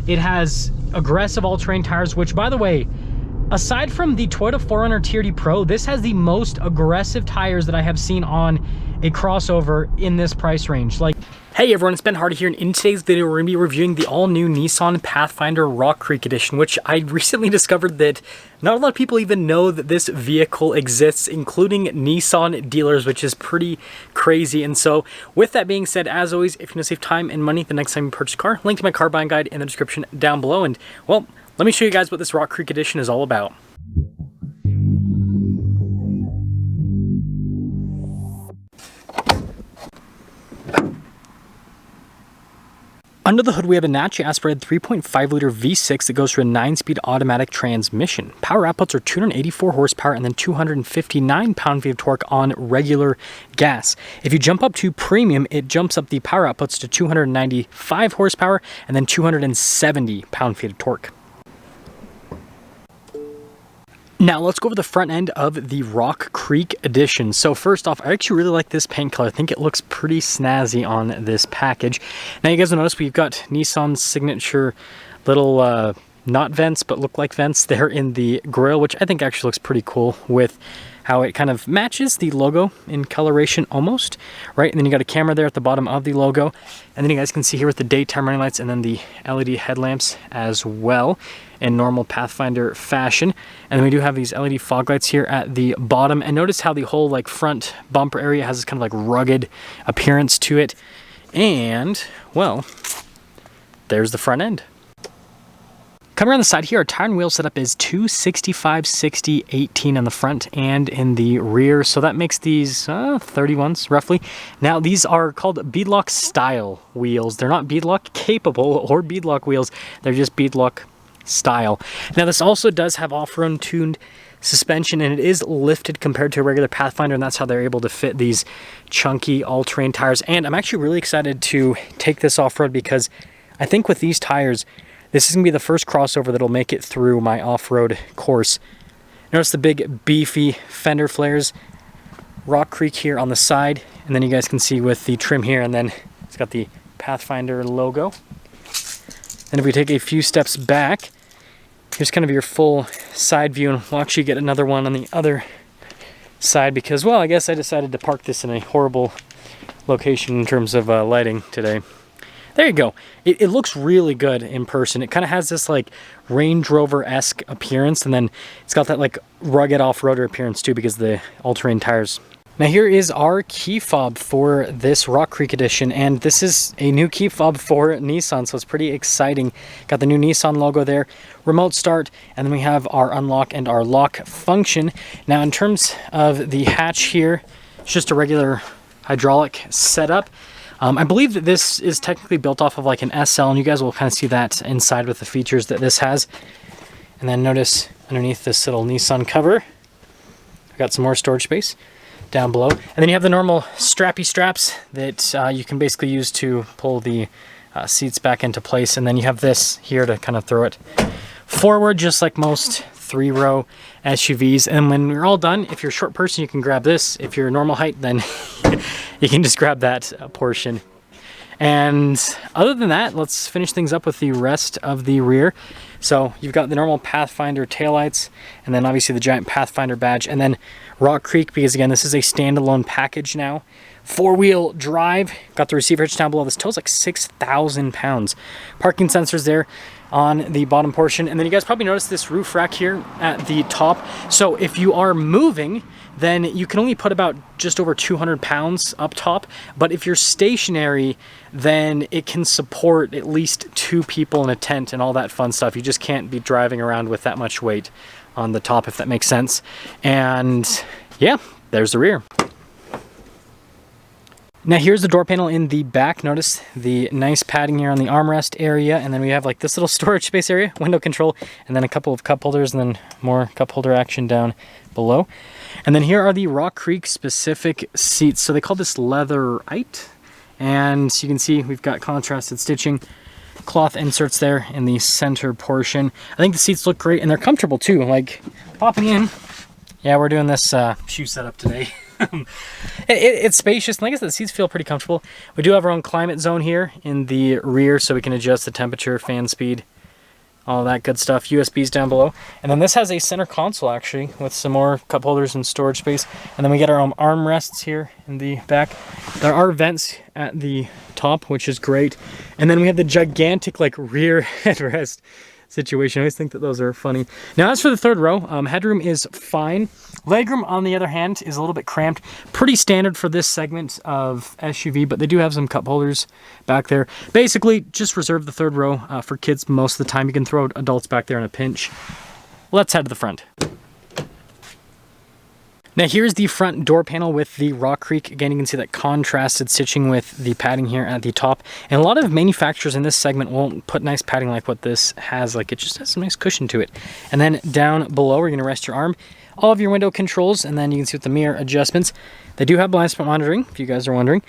It has aggressive all-terrain tires, which, by the way, aside from the Toyota 4Runner TRD Pro, this has the most aggressive tires that I have seen on a crossover in this price range. Like, hey everyone, it's Ben Hardy here, and in today's video we're going to be reviewing the all-new Nissan Pathfinder Rock Creek Edition, which I recently discovered that not a lot of people even know that this vehicle exists, including Nissan dealers, which is pretty crazy. And so, with that being said, as always, if you want to save time and money the next time you purchase a car, link to my car buying guide in the description down below. And, well, let me show you guys what this Rock Creek Edition is all about. Under the hood, we have a naturally aspirated 3.5-liter V6 that goes through a 9-speed automatic transmission. Power outputs are 284 horsepower and then 259 pound-feet of torque on regular gas. If you jump up to premium, it jumps up the power outputs to 295 horsepower and then 270 pound-feet of torque. Now let's go over the front end of the Rock Creek Edition. So first off, I actually really like this paint color. I think it looks pretty snazzy on this package. Now you guys will notice we've got Nissan's signature little not vents, but look like vents there in the grille, which I think actually looks pretty cool with how it kind of matches the logo in coloration almost, right? And then you got a camera there at the bottom of the logo. And then you guys can see here with the daytime running lights and then the LED headlamps as well in normal Pathfinder fashion. And then we do have these LED fog lights here at the bottom. And notice how the whole like front bumper area has this kind of like rugged appearance to it. And, well, there's the front end. Coming around the side here, our tire and wheel setup is 265, 60, 18 on the front and in the rear. So that makes these 31s roughly. Now these are called beadlock style wheels. They're not beadlock capable or beadlock wheels. They're just beadlock style. Now this also does have off-road tuned suspension, and it is lifted compared to a regular Pathfinder, and that's how they're able to fit these chunky all-terrain tires. And I'm actually really excited to take this off-road because I think with these tires, this is going to be the first crossover that'll make it through my off-road course. Notice the big beefy fender flares, Rock Creek here on the side, and then you guys can see with the trim here, and then it's got the Pathfinder logo. And if we take a few steps back, here's kind of your full side view, and we'll actually get another one on the other side because, well, I guess I decided to park this in a horrible location in terms of lighting today. There you go. It looks really good in person. It kind of has this like Range Rover-esque appearance, and then it's got that like rugged off-roader appearance too because of the all-terrain tires. Now here is our key fob for this Rock Creek Edition, and this is a new key fob for Nissan, so it's pretty exciting. Got the new Nissan logo there, remote start, and then we have our unlock and our lock function. Now in terms of the hatch here, it's just a regular hydraulic setup. I believe that this is technically built off of like an SL, and you guys will kind of see that inside with the features that this has. And then notice underneath this little Nissan cover, I've got some more storage space down below. And then you have the normal strappy straps that you can basically use to pull the seats back into place. And then you have this here to kind of throw it forward, just like most 3-row SUVs. And when you're all done, if you're a short person, you can grab this. If you're a normal height, then you can just grab that portion. And other than that, let's finish things up with the rest of the rear. So you've got the normal Pathfinder taillights, and then obviously the giant Pathfinder badge, and then Rock Creek, because again, this is a standalone package now. 4-wheel drive, got the receiver hitch down below. This tow's like 6,000 pounds. Parking sensors there on the bottom portion. And then you guys probably noticed this roof rack here at the top. So if you are moving, then you can only put about just over 200 pounds up top. But if you're stationary, then it can support at least 2 people in a tent and all that fun stuff. You just can't be driving around with that much weight on the top, if that makes sense. And yeah, there's the rear. Now here's the door panel in the back. Notice the nice padding here on the armrest area, and then we have like this little storage space area, window control, and then a couple of cup holders, and then more cup holder action down below. And then here are the Rock Creek specific seats. So they call this leatherite, and you can see we've got contrasted stitching, cloth inserts there in the center portion. I think the seats look great, and they're comfortable too. Like popping in, yeah, we're doing this shoe setup today. It's spacious, and like I said, the seats feel pretty comfortable. We do have our own climate zone here in the rear, so we can adjust the temperature, fan speed, all that good stuff. USBs down below. And then this has a center console, actually, with some more cup holders and storage space. And then we get our own armrests here in the back. There are vents at the top, which is great. And then we have the gigantic, like, rear headrest situation. I always think that those are funny. Now, as for the third row, headroom is fine. Legroom, on the other hand, is a little bit cramped. Pretty standard for this segment of SUV, but they do have some cup holders back there. Basically, just reserve the third row for kids most of the time. You can throw adults back there in a pinch. Let's head to the front. Now here's the front door panel with the Rock Creek. Again, you can see that contrasted stitching with the padding here at the top. And a lot of manufacturers in this segment won't put nice padding like what this has. Like, it just has some nice cushion to it. And then down below, we're gonna rest your arm. All of your window controls, and then you can see with the mirror adjustments. They do have blind spot monitoring, if you guys are wondering.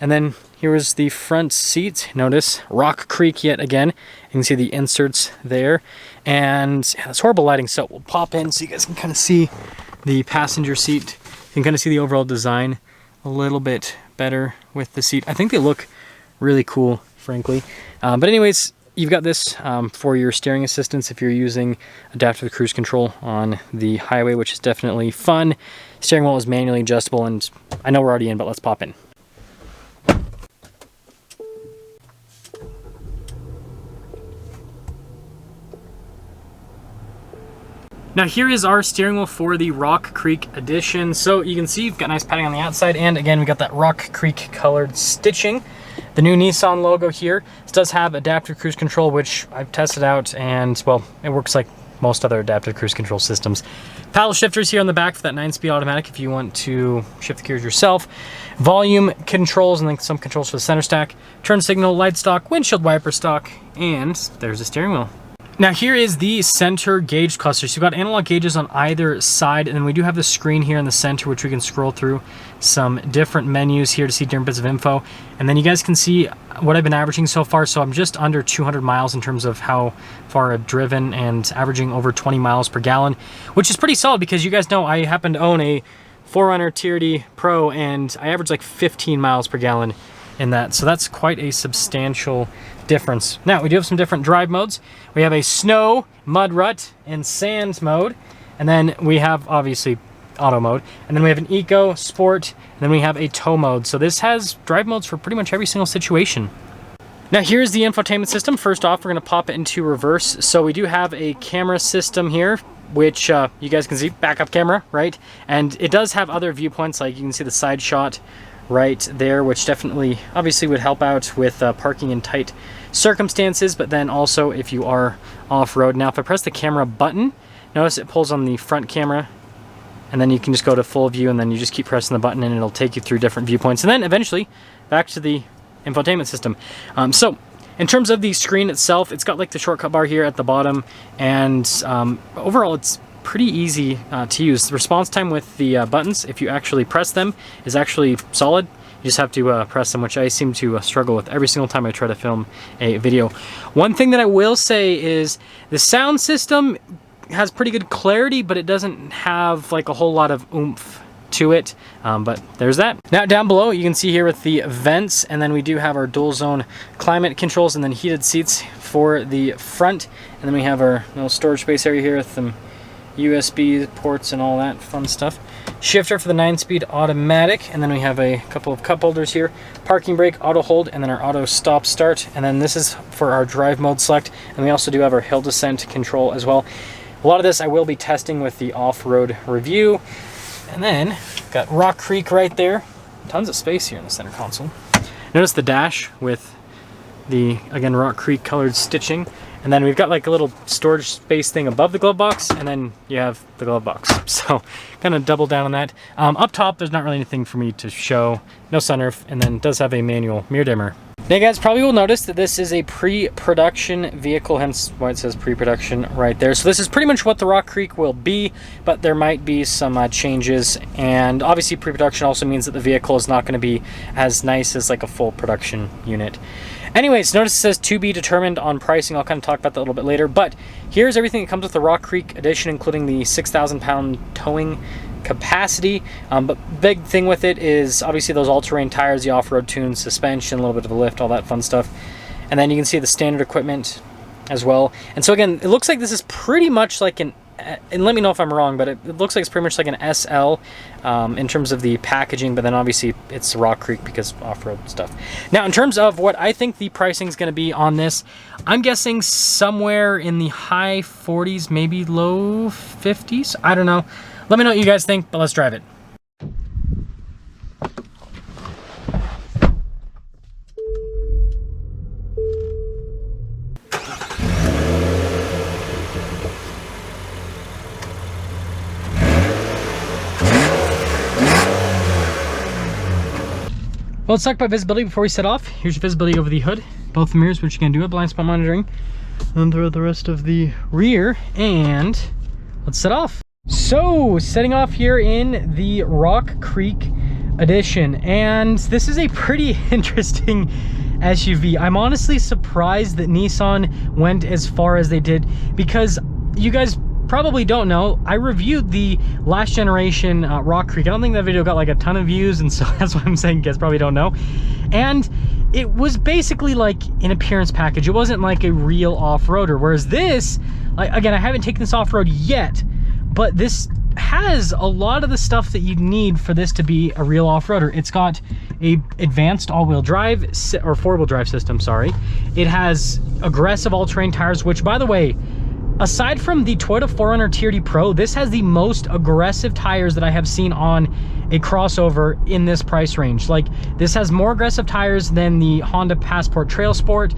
And then here is the front seat. Notice Rock Creek yet again. You can see the inserts there. And yeah, that's horrible lighting, so we'll pop in so you guys can kind of see the passenger seat. You can kind of see the overall design a little bit better with the seat. I think they look really cool, frankly. But anyways, you've got this for your steering assistance if you're using adaptive cruise control on the highway, which is definitely fun. Steering wheel is manually adjustable, and I know we're already in, but let's pop in. Now here is our steering wheel for the Rock Creek edition. So you can see you've got nice padding on the outside, and again, we got that Rock Creek colored stitching. The new Nissan logo here. This does have adaptive cruise control, which I've tested out, and well, it works like most other adaptive cruise control systems. Paddle shifters here on the back for that 9-speed automatic if you want to shift the gears yourself. Volume controls, and then some controls for the center stack. Turn signal, light stock, windshield wiper stock, and there's the steering wheel. Now here is the center gauge cluster. So you've got analog gauges on either side, and then we do have the screen here in the center, which we can scroll through some different menus here to see different bits of info. And then you guys can see what I've been averaging so far. So I'm just under 200 miles in terms of how far I've driven, and averaging over 20 miles per gallon, which is pretty solid because you guys know I happen to own a 4Runner TRD Pro, and I average like 15 miles per gallon in that. So that's quite a substantial difference. Now we do have some different drive modes. We have a snow, mud rut, and sand mode, and then we have obviously auto mode, and then we have an eco, sport, and then we have a tow mode. So this has drive modes for pretty much every single situation. Now here's the infotainment system. First off, we're going to pop it into reverse. So we do have a camera system here, which you guys can see, backup camera, right? And it does have other viewpoints, like you can see the side shot right there, which definitely obviously would help out with parking in tight circumstances, but then also if you are off-road. Now if I press the camera button, notice it pulls on the front camera, and then you can just go to full view, and then you just keep pressing the button and it'll take you through different viewpoints, and then eventually back to the infotainment system. So in terms of the screen itself, it's got like the shortcut bar here at the bottom, and overall it's pretty easy to use. The response time with the buttons, if you actually press them, is actually solid. You just have to press them, which I seem to struggle with every single time I try to film a video. One thing that I will say is the sound system has pretty good clarity, but it doesn't have like a whole lot of oomph to it, but there's that. Now down below you can see here with the vents, and then we do have our dual zone climate controls, and then heated seats for the front, and then we have our little storage space area here with some USB ports and all that fun stuff. Shifter for the 9-speed automatic, and then we have a couple of cup holders here. Parking brake, auto hold, and then our auto stop start, and then this is for our drive mode select, and we also do have our hill descent control as well. A lot of this I will be testing with the off-road review. And then got Rock Creek right there. Tons of space here in the center console. Notice the dash with the, again, Rock Creek colored stitching. And then we've got like a little storage space thing above the glove box, and then you have the glove box. So kind of double down on that. Up top, there's not really anything for me to show. No sunroof, and then it does have a manual mirror dimmer. Now you guys probably will notice that this is a pre-production vehicle, hence why it says pre-production right there. So this is pretty much what the Rock Creek will be, but there might be some changes. And obviously pre-production also means that the vehicle is not going to be as nice as like a full production unit. Anyways, notice it says to be determined on pricing. I'll kind of talk about that a little bit later, but here's everything that comes with the Rock Creek edition, including the 6,000 pound towing capacity. But big thing with it is obviously those all-terrain tires, the off-road tuned suspension, a little bit of a lift, all that fun stuff. And then you can see the standard equipment as well. And so again, it looks like this is pretty much like an, and let me know if I'm wrong, but it looks like it's pretty much like an SL in terms of the packaging, but then obviously it's Rock Creek because off-road stuff. Now, in terms of what I think the pricing is going to be on this, I'm guessing somewhere in the high 40s, maybe low 50s. I don't know. Let me know what you guys think, but let's drive it. Well, let's talk about visibility before we set off. Here's your visibility over the hood, both the mirrors, which you can do, blind spot monitoring, and throughout the rest of the rear, and let's set off. So, setting off here in the Rock Creek Edition, and this is a pretty interesting SUV. I'm honestly surprised that Nissan went as far as they did, because you guys probably don't know, I reviewed the last generation Rock Creek. I don't think that video got like a ton of views, and so that's why I'm saying you guys probably don't know. And it was basically like an appearance package. It wasn't like a real off-roader, whereas this, like, again, I haven't taken this off-road yet, but this has a lot of the stuff that you need for this to be a real off-roader. It's got a advanced all-wheel drive, or four-wheel drive system, sorry. It has aggressive all-terrain tires, which, by the way, aside from the Toyota 4Runner TRD Pro, this has the most aggressive tires that I have seen on a crossover in this price range. Like, this has more aggressive tires than the Honda Passport Trail Sport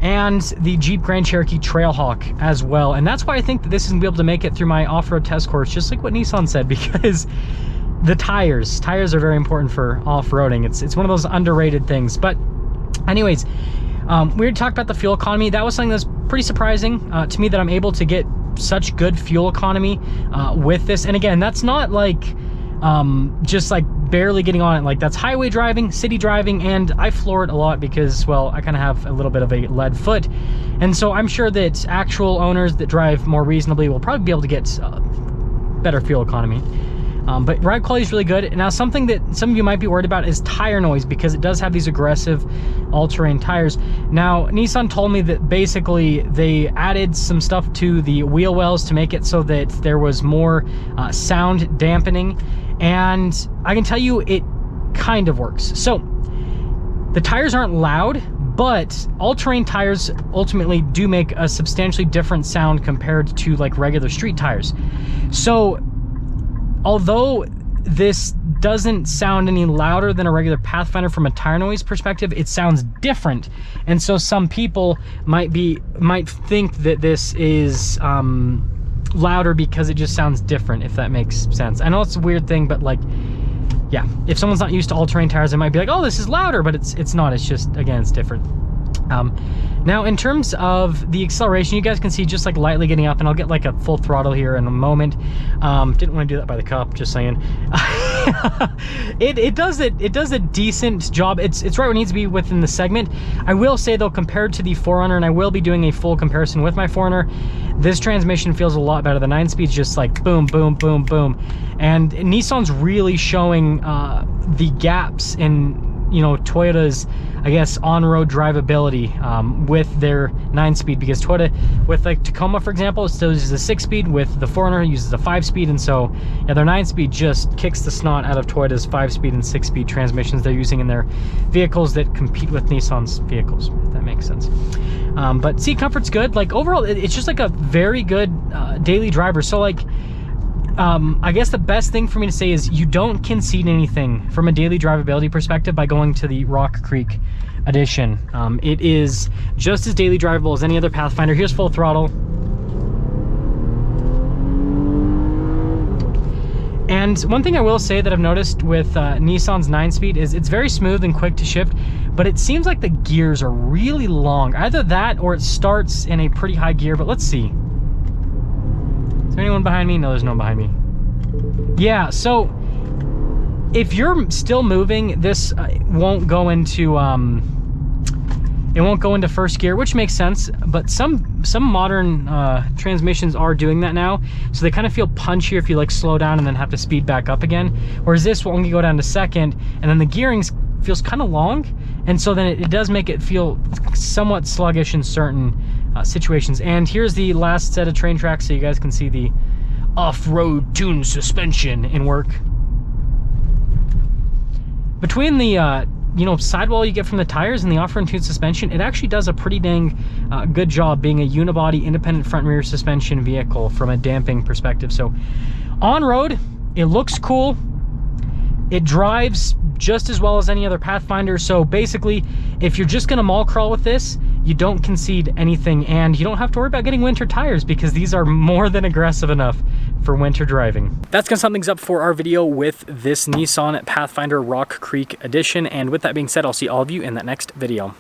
and the Jeep Grand Cherokee Trailhawk as well. And that's why I think that this is gonna be able to make it through my off-road test course, just like what Nissan said, because the tires are very important for off-roading. It's one of those underrated things. But anyways, we already talked about the fuel economy. That was something that's pretty surprising to me, that I'm able to get such good fuel economy with this. And again, that's not like just like barely getting on it. Like, that's highway driving, city driving, and I floor it a lot because, well, I kind of have a little bit of a lead foot. And so I'm sure that actual owners that drive more reasonably will probably be able to get better fuel economy. But ride quality is really good. Now, something that some of you might be worried about is tire noise, because it does have these aggressive all-terrain tires. Now, Nissan told me that basically they added some stuff to the wheel wells to make it so that there was more sound dampening, and I can tell you it kind of works. So the tires aren't loud, but all-terrain tires ultimately do make a substantially different sound compared to like regular street tires. So although this doesn't sound any louder than a regular Pathfinder from a tire noise perspective, it sounds different. And so some people might think that this is louder because it just sounds different, if that makes sense. I know it's a weird thing, but like, yeah, if someone's not used to all-terrain tires, they might be like, oh, this is louder, but it's not. It's just, again, it's different. Now, in terms of the acceleration, you guys can see just like lightly getting up, and I'll get like a full throttle here in a moment. Didn't want to do that by the cup, just saying. It does a decent job. It's right where it needs to be within the segment. I will say though, compared to the 4Runner, and I will be doing a full comparison with my 4Runner, this transmission feels a lot better. The 9-speed's just like boom, boom, boom, boom. And Nissan's really showing the gaps in, you know, Toyota's, I guess, on-road drivability with their 9-speed, because Toyota, with like Tacoma, for example, it still uses a 6-speed, with the 4Runner uses a 5-speed, and so, yeah, their 9-speed just kicks the snot out of Toyota's 5-speed and 6-speed transmissions they're using in their vehicles that compete with Nissan's vehicles, if that makes sense. But seat comfort's good. Like, overall, it's just like a very good daily driver. So, like, I guess the best thing for me to say is you don't concede anything from a daily drivability perspective by going to the Rock Creek Edition. It is just as daily drivable as any other Pathfinder. Here's full throttle. And one thing I will say that I've noticed with Nissan's 9-speed is it's very smooth and quick to shift, but it seems like the gears are really long. Either that or it starts in a pretty high gear, but let's see. Is there anyone behind me? No, there's no one behind me. Yeah, so if you're still moving, this won't go into It won't go into first gear, which makes sense, but some modern transmissions are doing that now, so they kind of feel punchier if you like slow down and then have to speed back up again, whereas this will only go down to second, and then the gearing feels kind of long, and so then it does make it feel somewhat sluggish in certain situations. And here's the last set of train tracks, so you guys can see the off-road tuned suspension in work. Between the you know, sidewall you get from the tires and the off-road tuned suspension, it actually does a pretty dang good job being a unibody independent front and rear suspension vehicle from a damping perspective. So on road, it looks cool. It drives just as well as any other Pathfinder. So basically, if you're just gonna mall crawl with this, you don't concede anything, and you don't have to worry about getting winter tires because these are more than aggressive enough for winter driving. That's gonna sum things up for our video with this Nissan Pathfinder Rock Creek Edition. And with that being said, I'll see all of you in that next video.